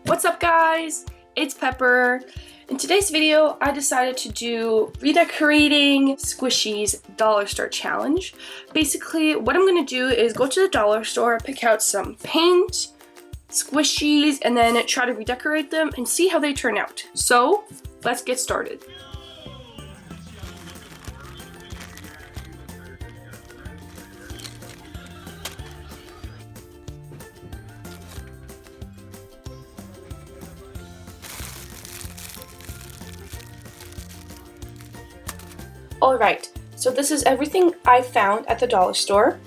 What's up guys? It's Pepper. In today's video, I decided to do Redecorating Squishies dollar store challenge. Basically, what I'm going to do is go to the dollar store, pick out some paint, squishies, and then try to redecorate them and see how they turn out. So, let's get started. Alright, so this is everything I found at the dollar store,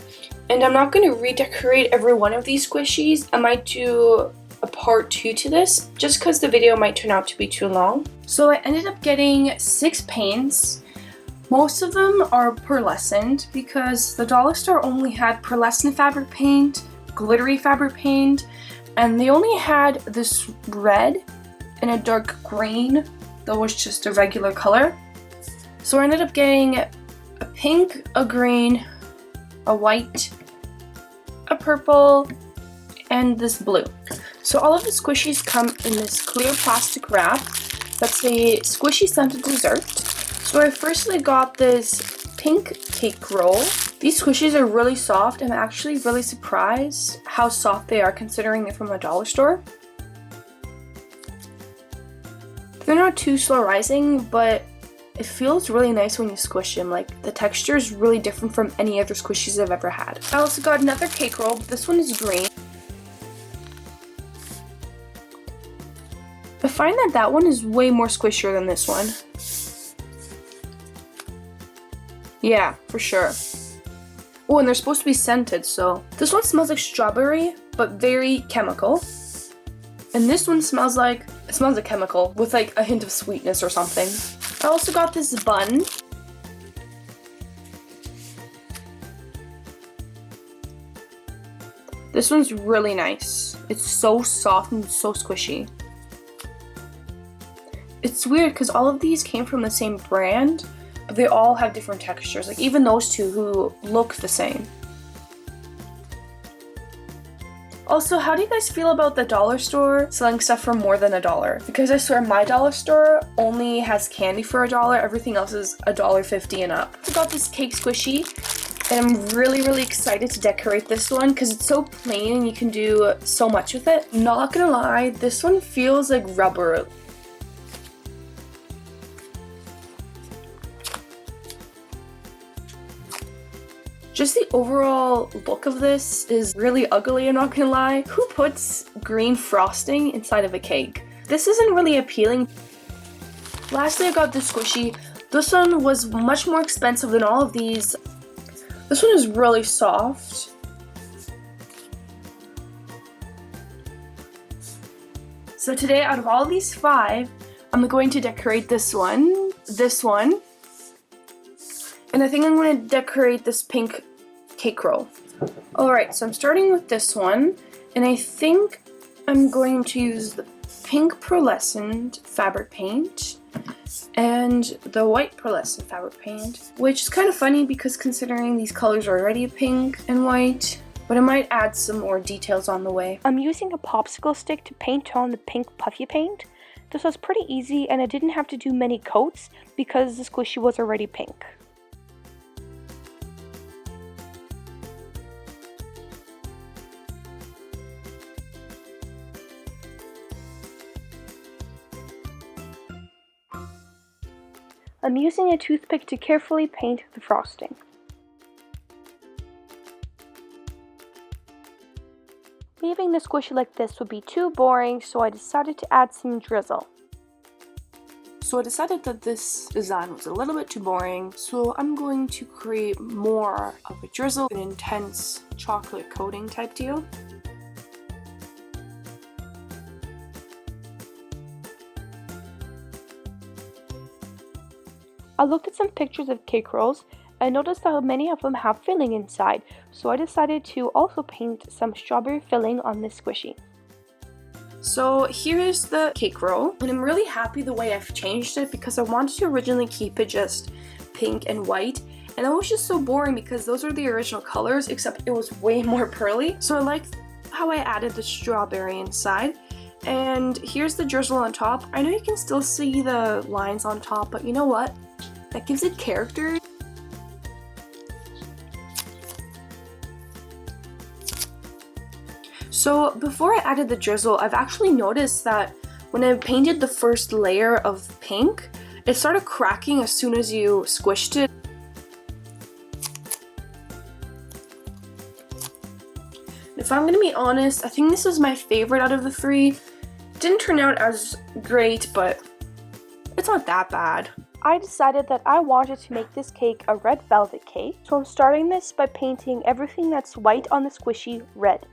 and I'm not going to redecorate every one of these squishies. I might do a part 2 to this, just because the video might turn out to be too long. So I ended up getting 6 paints. Most of them are pearlescent, because the dollar store only had pearlescent fabric paint, glittery fabric paint, and they only had this red and a dark green that was just a regular color. So I ended up getting a pink, a green, a white, a purple, and this blue. So all of the squishies come in this clear plastic wrap that's a squishy scented dessert. So I firstly got this pink cake roll. These squishies are really soft. I'm actually really surprised how soft they are considering they're from a dollar store. They're not too slow rising, but it feels really nice when you squish them. Like, the texture is really different from any other squishies I've ever had. I also got another cake roll, but this one is green. I find that one is way more squishier than this one. Yeah, for sure. Oh, and they're supposed to be scented, so. This one smells like strawberry, but very chemical. And this one smells like a chemical with like a hint of sweetness or something. I also got this bun. This one's really nice. It's so soft and so squishy. It's weird because all of these came from the same brand, but they all have different textures. Like even those two who look the same. Also, how do you guys feel about the dollar store selling stuff for more than $1? Because I swear my dollar store only has candy for $1, everything else is $1.50 and up. I got this cake squishy, and I'm really excited to decorate this one because it's so plain and you can do so much with it. Not gonna lie, this one feels like rubber. Just the overall look of this is really ugly, I'm not gonna lie. Who puts green frosting inside of a cake? This isn't really appealing. Lastly, I got this squishy. This one was much more expensive than all of these. This one is really soft. So today, out of all of these 5, I'm going to decorate this one, and I think I'm going to decorate this pink cake roll. Alright, so I'm starting with this one, and I think I'm going to use the pink pearlescent fabric paint and the white pearlescent fabric paint, which is kind of funny because considering these colors are already pink and white, but I might add some more details on the way. I'm using a popsicle stick to paint on the pink puffy paint. This was pretty easy and I didn't have to do many coats because the squishy was already pink. I'm using a toothpick to carefully paint the frosting. Leaving the squishy like this would be too boring, so I decided to add some drizzle. So I decided that this design was a little bit too boring, so I'm going to create more of a drizzle, an intense chocolate coating type deal. I looked at some pictures of cake rolls and noticed that many of them have filling inside, so I decided to also paint some strawberry filling on this squishy. So here is the cake roll, and I'm really happy the way I've changed it because I wanted to originally keep it just pink and white, And it was just so boring because those are the original colors, except it was way more pearly. So I like how I added the strawberry inside. And here's the drizzle on top. I know you can still see the lines on top, but you know what? That gives it character. So before I added the drizzle, I've actually noticed that when I painted the first layer of pink, it started cracking as soon as you squished it. If I'm gonna be honest, I think this is my favorite out of the three. Didn't turn out as great, but it's not that bad. I decided that I wanted to make this cake a red velvet cake, so I'm starting this by painting everything that's white on the squishy red.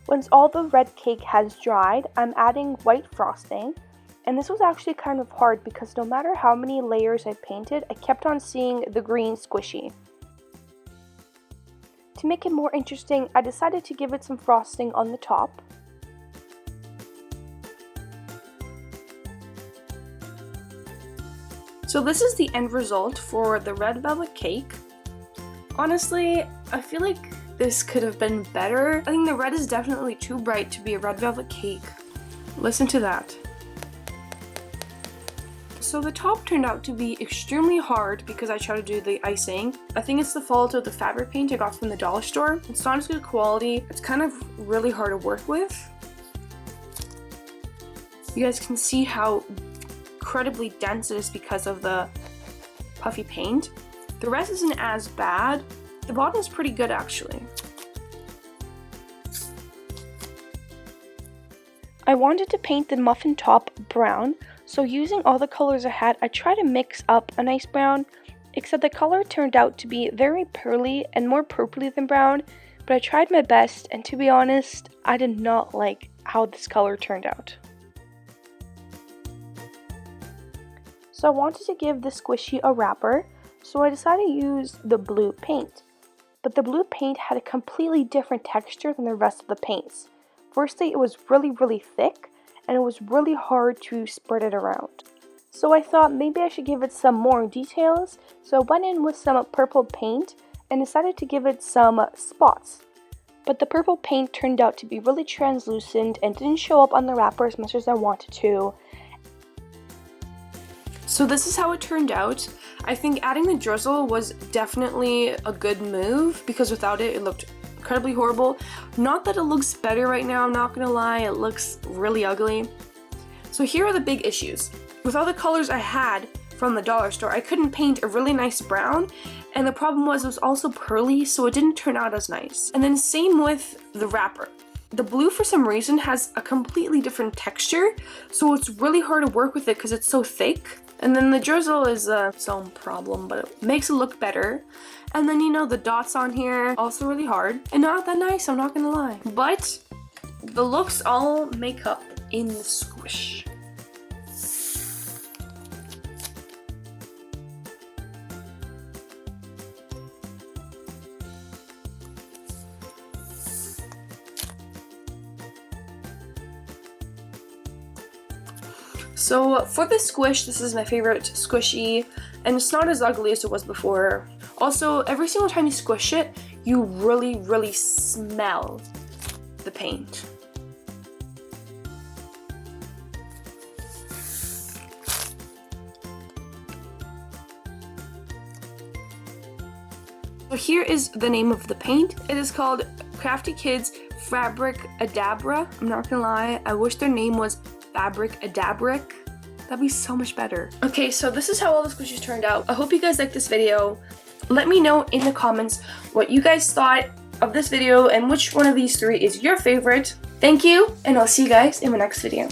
Once all the red cake has dried, I'm adding white frosting, and this was actually kind of hard because no matter how many layers I painted, I kept on seeing the green squishy. To make it more interesting, I decided to give it some frosting on the top. So this is the end result for the red velvet cake. Honestly, I feel like this could have been better. I think the red is definitely too bright to be a red velvet cake. Listen to that. So the top turned out to be extremely hard because I tried to do the icing. I think it's the fault of the fabric paint I got from the dollar store. It's not as good quality. It's kind of really hard to work with. You guys can see how incredibly dense it is because of the puffy paint. The rest isn't as bad. The bottom is pretty good actually. I wanted to paint the muffin top brown, so using all the colors I had, I tried to mix up a nice brown, except the color turned out to be very pearly and more purpley than brown, but I tried my best, and to be honest, I did not like how this color turned out. So I wanted to give the squishy a wrapper, so I decided to use the blue paint. But the blue paint had a completely different texture than the rest of the paints. Firstly, it was really thick, and it was really hard to spread it around. So I thought maybe I should give it some more details, so I went in with some purple paint and decided to give it some spots. But the purple paint turned out to be really translucent and didn't show up on the wrapper as much as I wanted to. So this is how it turned out. I think adding the drizzle was definitely a good move because without it, it looked incredibly horrible. Not that it looks better right now, I'm not gonna lie, it looks really ugly. So here are the big issues. With all the colors I had from the dollar store, I couldn't paint a really nice brown, and the problem was it was also pearly, so it didn't turn out as nice. And then same with the wrapper. The blue for some reason has a completely different texture, so it's really hard to work with it because it's so thick. And then the drizzle is its own problem, but it makes it look better. And then, you know, the dots on here, also really hard. And not that nice, I'm not gonna lie. But the looks all make up in the squish. So for the squish, this is my favorite squishy, and it's not as ugly as it was before. Also, every single time you squish it, you really smell the paint. So here is the name of the paint. It is called Crafty Kids Fabric Adabra. I'm not gonna lie, I wish their name was Fabric Adabric. That'd be so much better. Okay, so this is how all the squishies turned out. I hope you guys liked this video. Let me know in the comments what you guys thought of this video and which one of these three is your favorite. Thank you, and I'll see you guys in my next video.